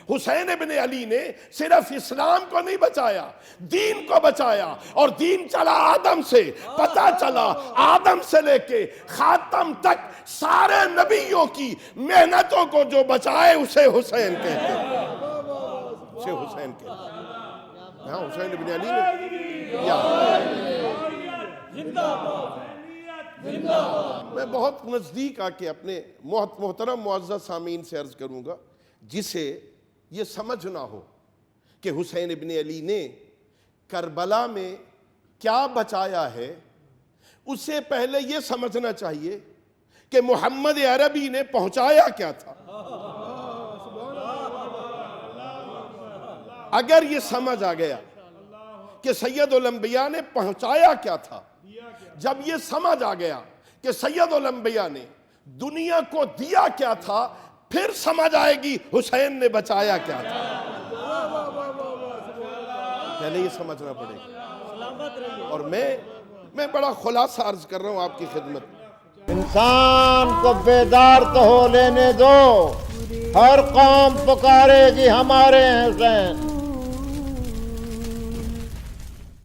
حسین ابن علی نے صرف اسلام کو نہیں بچایا، دین کو بچایا، اور دین چلا آدم سے۔ پتہ چلا آدم سے لے کے خاتم تک سارے نبیوں کی محنتوں کو جو بچائے اسے حسین کہتے ہیں، اسے حسین کہتے ہیں۔ ہاں، حسین ابن علی نے میں بہت نزدیک آ کے اپنے محترم معزز سامعین سے عرض کروں گا، جسے یہ سمجھ نہ ہو کہ حسین ابن علی نے کربلا میں کیا بچایا ہے، اسے پہلے یہ سمجھنا چاہیے کہ محمد عربی نے پہنچایا کیا تھا۔ اگر یہ سمجھ آ گیا کہ سید الانبیاء نے پہنچایا کیا تھا، جب یہ سمجھ آ گیا کہ سید الانبیاء نے دنیا کو دیا کیا تھا، پھر سمجھ آئے گی حسین نے بچایا کیا تھا۔ پہلے یہ سمجھنا پڑے گا، اور میں بڑا خلاصہ عرض کر رہا ہوں آپ کی خدمت میں۔ انسان کو بیدار تو ہو لینے دو، ہر قوم پکارے گی ہمارے حسین۔